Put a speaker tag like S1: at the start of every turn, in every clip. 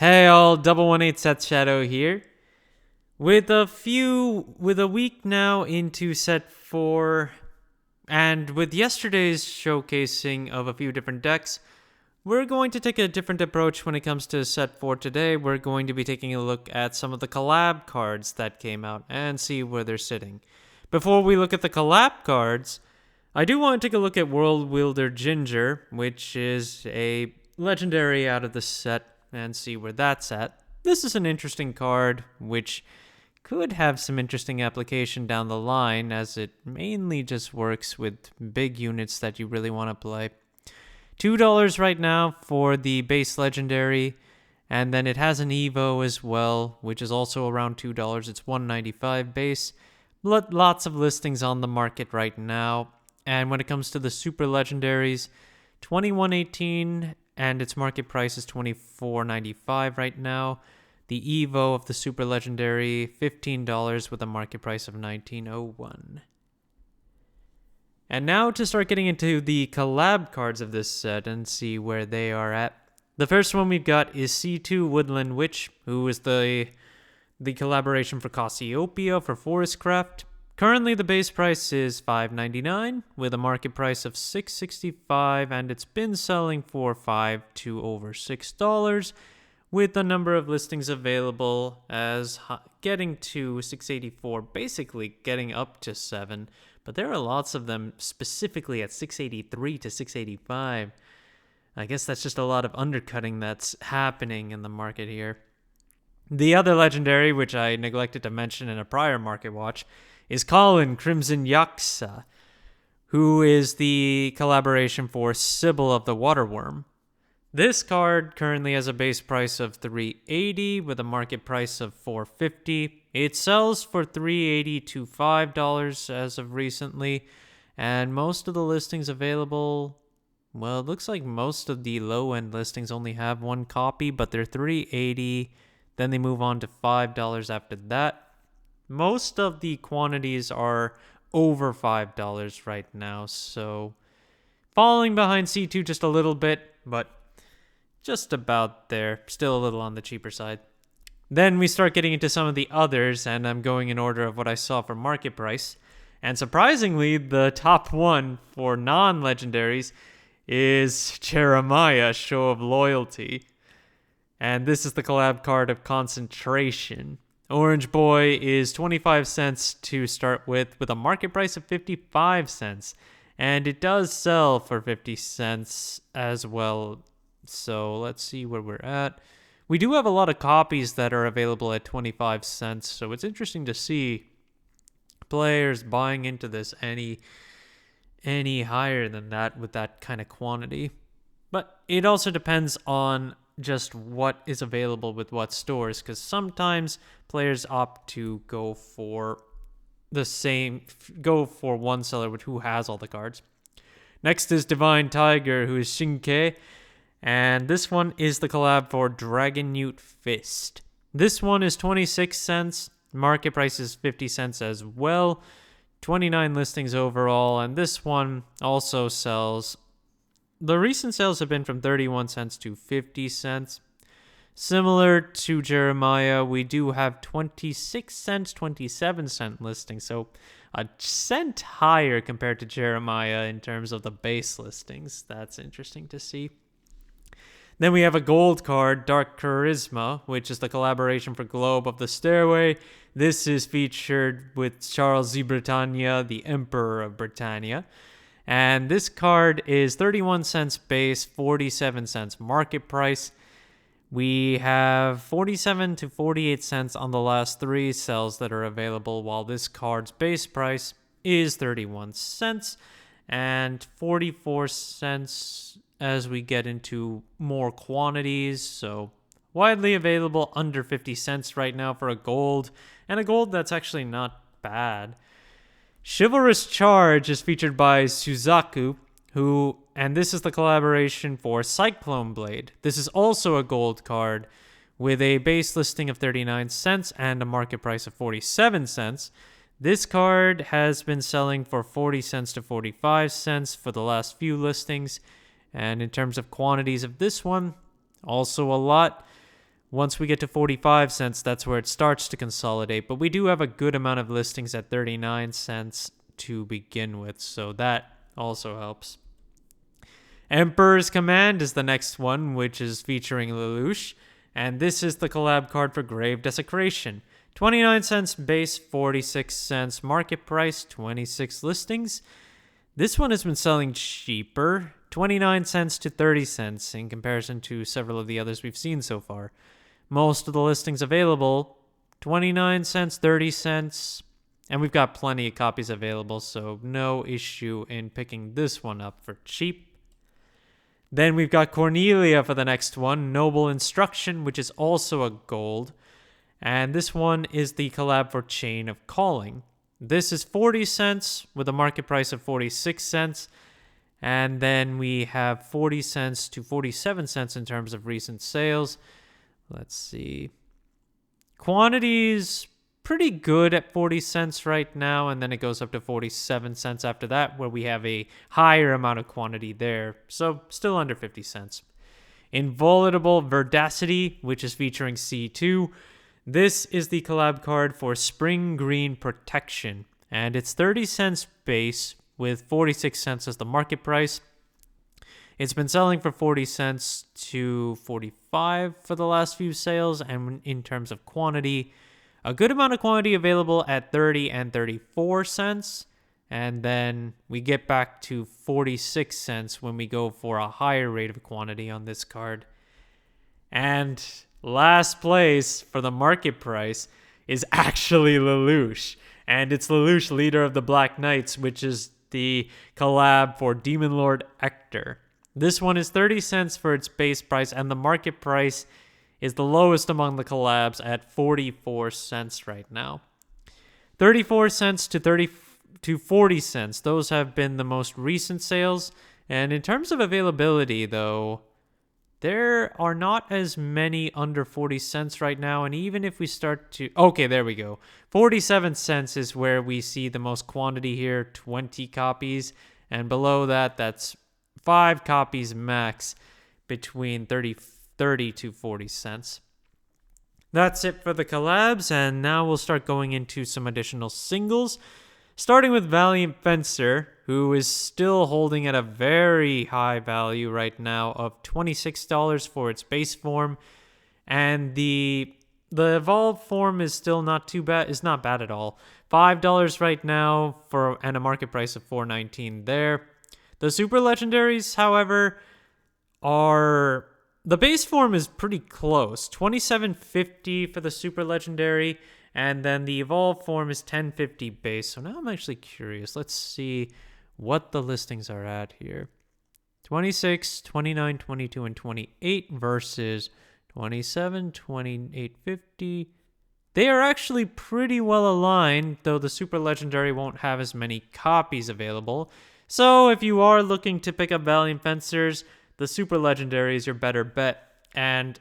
S1: Hey all, 118 Set Shadow here. With a week now into set 4, and with yesterday's showcasing of a few different decks, we're going to take a different approach when it comes to set 4 today. We're going to be taking a look at some of the collab cards that came out and see where they're sitting. Before we look at the collab cards, I do want to take a look at World Wielder Ginger, which is a legendary out of the set, and see where that's at. This is an interesting card, which could have some interesting application down the line, as it mainly just works with big units that you really want to play. $2 right now for the base legendary, and then it has an Evo as well, which is also around $2. It's $1.95 base. Lots of listings on the market right now. And when it comes to the super legendaries, $21.18, and its market price is $24.95 right now. The Evo of the super legendary, $15 with a market price of $19.01. And now to start getting into the collab cards of this set and see where they are at. The first one we've got is C2 Woodland Witch, who is the collaboration for Cassiopeia for Forestcraft. Currently, the base price is $5.99 with a market price of $6.65, and it's been selling for $5 to over $6, with the number of listings available as getting to $6.84, basically getting up to $7. But there are lots of them specifically at $6.83 to $6.85. I guess that's just a lot of undercutting that's happening in the market here. The other legendary, which I neglected to mention in a prior market watch, is Crimson Yua, who is the collaboration for Sybil of the Waterworm. This card currently has a base price of $3.80 with a market price of $4.50. It sells for $3.80 to $5 as of recently, and most of the listings available, well, it looks like most of the low-end listings only have one copy, but they're $3.80. Then they move on to $5 after that. Most of the quantities are over $5 right now, so falling behind C2 just a little bit, but just about there. Still a little on the cheaper side. Then we start getting into some of the others, and I'm going in order of what I saw for market price. And surprisingly, the top one for non-legendaries is Jeremiah, Show of Loyalty. And this is the collab card of Concentration. Orange Boy is 25 cents to start with a market price of 55 cents. And it does sell for 50 cents as well. So let's see where we're at. We do have a lot of copies that are available at 25 cents. So it's interesting to see players buying into this any higher than that with that kind of quantity. But it also depends on just what is available with what stores, because sometimes players opt to go for one seller who has all the cards. Next is Divine Tiger, who is Shink, and this one is the collab for Dragon Newt Fist. This one is 26 cents, market price is 50 cents as well, 29 listings overall, and this one also sells. The recent sales have been from 31 cents to 50 cents. Similar to Jeremiah, we do have 26 cents, 27 cent listings, so a cent higher compared to Jeremiah in terms of the base listings. That's interesting to see. Then we have a gold card, Dark Charisma, which is the collaboration for Globe of the Stairway. This is featured with Charles Z. Britannia, the Emperor of Britannia. And this card is 31 cents base, 47 cents market price. We have 47 to 48 cents on the last 3 cells that are available, while this card's base price is 31 cents and 44 cents as we get into more quantities. So widely available under 50 cents right now for a gold, and a gold that's actually not bad. Chivalrous Charge is featured by Suzaku, and this is the collaboration for Cyclone Blade. This is also a gold card with a base listing of 39 cents and a market price of 47 cents. This card has been selling for 40 cents to 45 cents for the last few listings. And in terms of quantities of this one, also a lot. Once we get to 45 cents, that's where it starts to consolidate. But we do have a good amount of listings at 39 cents to begin with, so that also helps. Emperor's Command is the next one, which is featuring Louch, and this is the collab card for Grave Desecration. 29 cents base, 46 cents market price, 26 listings. This one has been selling cheaper, 29 cents to 30 cents in comparison to several of the others we've seen so far. Most of the listings available, 29 cents, 30 cents, and we've got plenty of copies available, so no issue in picking this one up for cheap. Then we've got Cornelia for the next one, Noble Instruction, which is also a gold. And this one is the collab for Chain of Calling. This is 40 cents with a market price of 46 cents. And then we have 40 cents to 47 cents in terms of recent sales. Let's see. Quantity's pretty good at 40 cents right now, and then it goes up to 47 cents after that, where we have a higher amount of quantity there. So still under 50 cents. Inviolable Verdacity, which is featuring C2. This is the collab card for Spring Green Protection, and it's 30 cents base with 46 cents as the market price. It's been selling for 40 cents to 45 for the last few sales, and in terms of quantity, a good amount of quantity available at 30 and 34 cents, and then we get back to 46 cents when we go for a higher rate of quantity on this card. And last place for the market price is actually Louch, and it's Louch, Leader of the Black Knights, which is the collab for Demon Lord Ector. This one is 30 cents for its base price, and the market price is the lowest among the collabs at 44 cents right now. 34 cents to 40 cents. Those have been the most recent sales. And in terms of availability, though, there are not as many under 40 cents right now. And even if we start to... Okay, there we go. 47 cents is where we see the most quantity here, 20 copies. And below that, that's 5 copies max between 30 to 40 cents. That's it for the collabs, and now we'll start going into some additional singles, starting with Valiant Fencer, who is still holding at a very high value right now of $26 for its base form, and the evolved form is still not too bad. It's not bad at all. $5 right now and a market price of $4.19 there. The super legendaries, however, are... The base form is pretty close, $27.50 for the super legendary, and then the evolved form is $10.50 base. So now I'm actually curious. Let's see what the listings are at here. 26, 29, 22, and 28 versus 27, 28.50. They are actually pretty well aligned, though the super legendary won't have as many copies available. So if you are looking to pick up Valiant Fencers, the super legendary is your better bet, and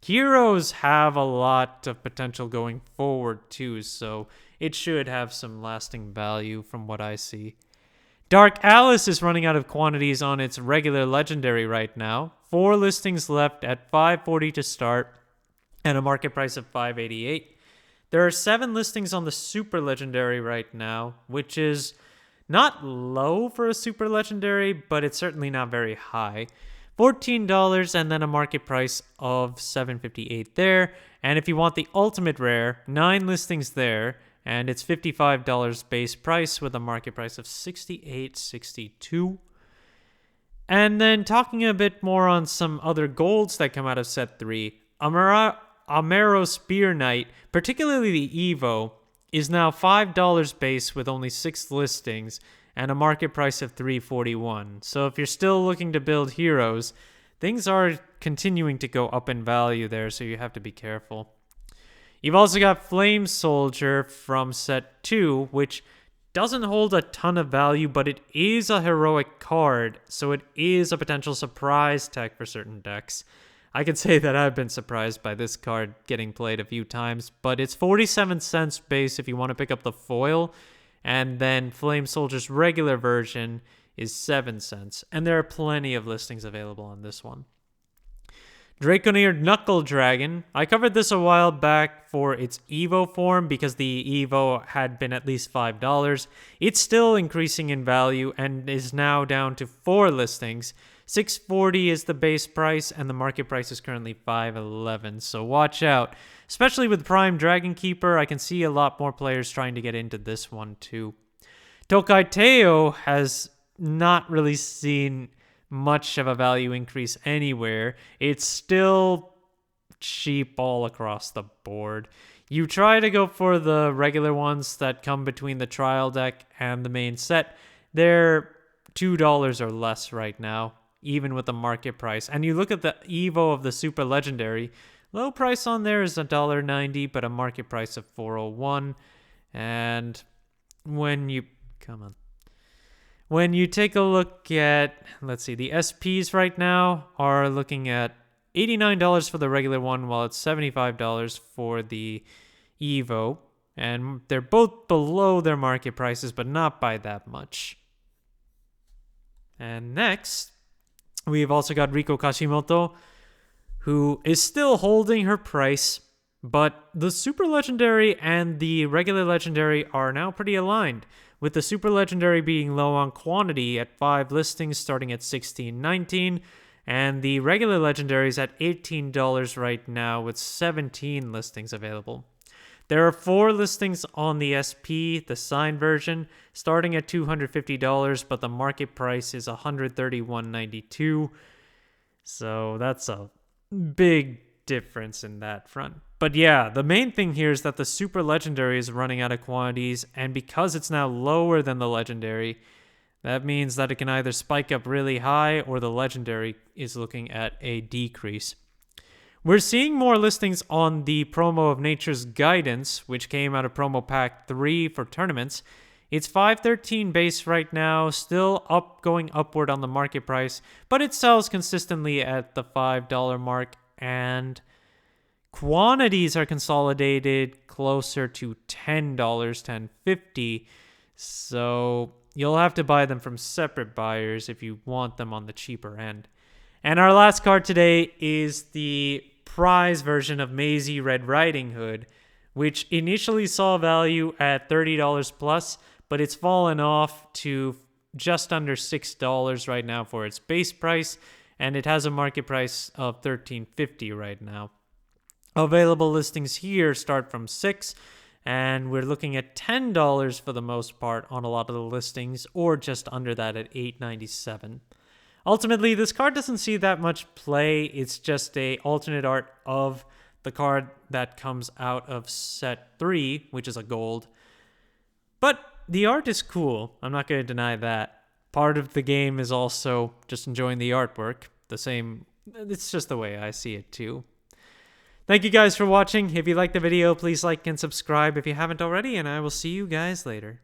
S1: heroes have a lot of potential going forward too, so it should have some lasting value from what I see. Dark Alice is running out of quantities on its regular legendary right now. 4 listings left at $5.40 to start and a market price of $5.88. There are 7 listings on the super legendary right now, which is not low for a super legendary, but it's certainly not very high. $14 and then a market price of $7.58 there. And if you want the ultimate rare, 9 listings there, and it's $55 base price with a market price of $68.62. And then talking a bit more on some other golds that come out of set 3, Amaro Spear Knight, particularly the Evo, is now $5 base with only 6 listings and a market price of $3.41. So if you're still looking to build heroes, things are continuing to go up in value there, so you have to be careful. You've also got Flame Soldier from set 2, which doesn't hold a ton of value, but it is a heroic card, so it is a potential surprise tech for certain decks. I can say that I've been surprised by this card getting played a few times, but it's 47 cents base if you want to pick up the foil, and then Flame Soldier's regular version is 7 cents, and there are plenty of listings available on this one. Draconeer Knuckle Dragon. I covered this a while back for its Evo form because the Evo had been at least $5. It's still increasing in value and is now down to 4 listings. $6.40 is the base price, and the market price is currently $5.11, so watch out. Especially with Prime Dragon Keeper, I can see a lot more players trying to get into this one too. Tokai Tao has not really seen much of a value increase anywhere. It's still cheap all across the board. You try to go for the regular ones that come between the trial deck and the main set. They're $2 or less right now, even with the market price. And you look at the Evo of the Super Legendary, low price on there is $1.90, but a market price of $4.01. And when you take a look at, let's see, the SPs right now are looking at $89 for the regular one, while it's $75 for the Evo. And they're both below their market prices, but not by that much. And next, we've also got Ricokashimoto, who is still holding her price, but the Super Legendary and the regular Legendary are now pretty aligned, with the Super Legendary being low on quantity at 5 listings starting at $16.19, and the regular Legendaries at $18 right now with 17 listings available. There are 4 listings on the SP, the signed version, starting at $250, but the market price is $131.92. So that's a big difference in that front. But yeah, the main thing here is that the Super Legendary is running out of quantities, and because it's now lower than the Legendary, that means that it can either spike up really high or the Legendary is looking at a decrease. We're seeing more listings on the promo of Nature's Guidance, which came out of promo pack 3 for tournaments. It's $5.13 base right now, still going upward on the market price, but it sells consistently at the $5 mark, and quantities are consolidated closer to $10, $10.50. So you'll have to buy them from separate buyers if you want them on the cheaper end. And our last card today is the prize version of Maisy Red Riding Hood, which initially saw value at $30 plus, but it's fallen off to just under $6 right now for its base price, and it has a market price of $13.50 right now. Available listings here start from $6, and we're looking at $10 for the most part on a lot of the listings, or just under that at $8.97. Ultimately, this card doesn't see that much play. It's just a alternate art of the card that comes out of set 3, which is a gold. But the art is cool. I'm not going to deny that. Part of the game is also just enjoying the artwork. It's just the way I see it too. Thank you guys for watching. If you liked the video, please like and subscribe if you haven't already, and I will see you guys later.